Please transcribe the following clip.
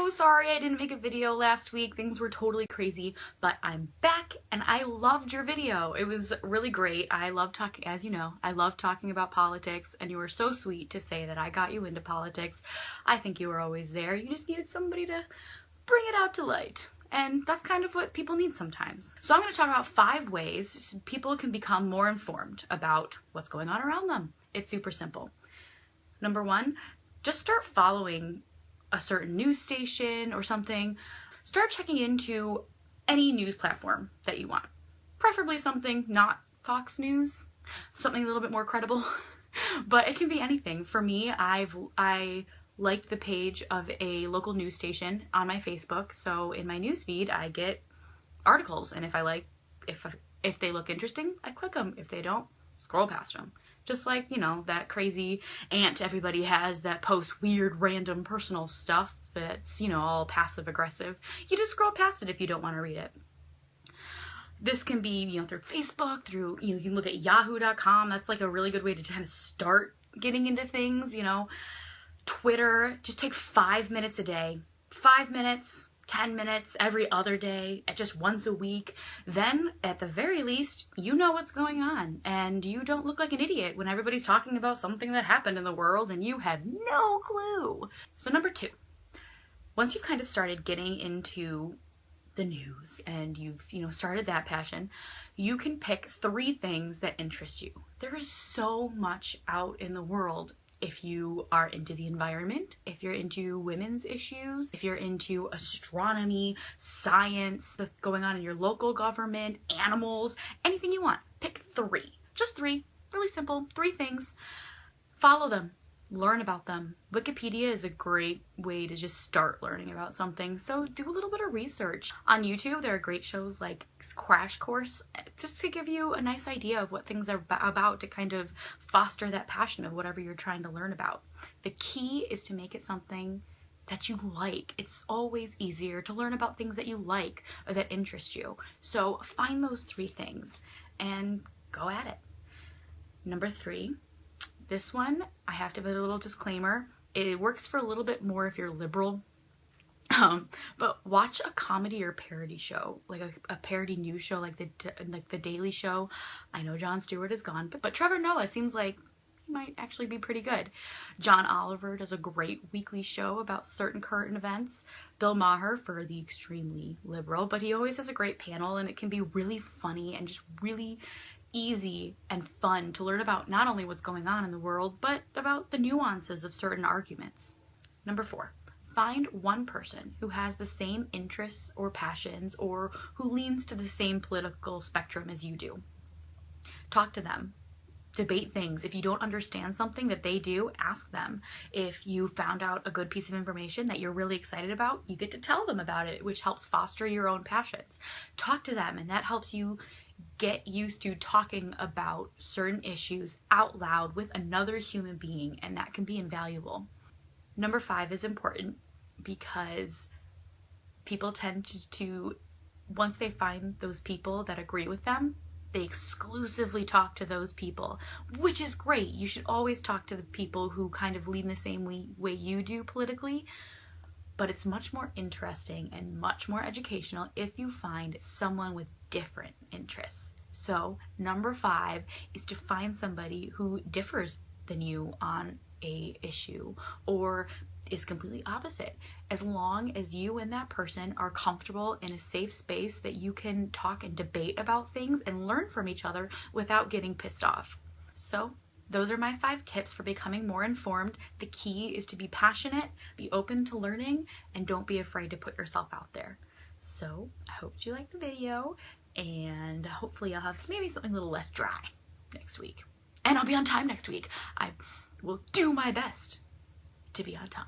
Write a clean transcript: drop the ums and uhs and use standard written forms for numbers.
so sorry I didn't make a video last week. Things were totally crazy, but I'm back and I loved your video. It was really great. I love talking, as you know, I love talking about politics, and you were so sweet to say that I got you into politics. I think you were always there. You just needed somebody to bring it out to light. And that's kind of what people need sometimes. So I'm going to talk about 5 ways people can become more informed about what's going on around them. It's super simple. Number 1, just start following a certain news station or something. Start checking into any news platform that you want. Preferably something not Fox News, something a little bit more credible. But it can be anything. For me, I liked the page of a local news station on my Facebook, so in my news feed I get articles, and if they look interesting, I click them. If they don't, scroll past them. Just like, you know, that crazy aunt everybody has that posts weird random personal stuff that's, you know, all passive aggressive. You just scroll past it if you don't want to read it. This can be, you know, through Facebook, through, you know, you can look at yahoo.com. That's like a really good way to kind of start getting into things, you know. Twitter, just take 5 minutes a day. 5 minutes, 10 minutes every other day, just once a week. Then, at the very least, you know what's going on, and you don't look like an idiot when everybody's talking about something that happened in the world and you have no clue. So number 2, once you've kind of started getting into the news and you've, you know, started that passion, you can pick 3 things that interest you. There is so much out in the world. If you are into the environment, if you're into women's issues, if you're into astronomy, science, that's going on in your local government, animals, anything you want, pick 3. Just 3. Really simple. 3 things. Follow them. Learn about them. Wikipedia is a great way to just start learning about something, so do a little bit of research. On YouTube, there are great shows like Crash Course, just to give you a nice idea of what things are about, to kind of foster that passion of whatever you're trying to learn about. The key is to make it something that you like. It's always easier to learn about things that you like or that interest you. So find those 3 things and go at it. Number 3. This one, I have to put a little disclaimer. It works for a little bit more if you're liberal. But watch a comedy or parody show, like a parody news show, like the Daily Show. I know Jon Stewart is gone, but Trevor Noah seems like he might actually be pretty good. John Oliver does a great weekly show about certain current events. Bill Maher for the extremely liberal, but he always has a great panel, and it can be really funny and just really easy and fun to learn about not only what's going on in the world, but about the nuances of certain arguments. Number 4, find one person who has the same interests or passions, or who leans to the same political spectrum as you do. Talk to them. Debate things. If you don't understand something that they do, ask them. If you found out a good piece of information that you're really excited about, you get to tell them about it, which helps foster your own passions. Talk to them, and that helps you get used to talking about certain issues out loud with another human being, and that can be invaluable. Number 5 is important because people tend to, once they find those people that agree with them, they exclusively talk to those people, which is great. You should always talk to the people who kind of lean the same way you do politically, but it's much more interesting and much more educational if you find someone with different interests. So number 5 is to find somebody who differs than you on a issue or is completely opposite. As long as you and that person are comfortable in a safe space that you can talk and debate about things and learn from each other without getting pissed off. So those are my 5 tips for becoming more informed. The key is to be passionate, be open to learning, and don't be afraid to put yourself out there. So I hope you liked the video, and hopefully I'll have maybe something a little less dry next week. And I'll be on time next week. I will do my best to be on time.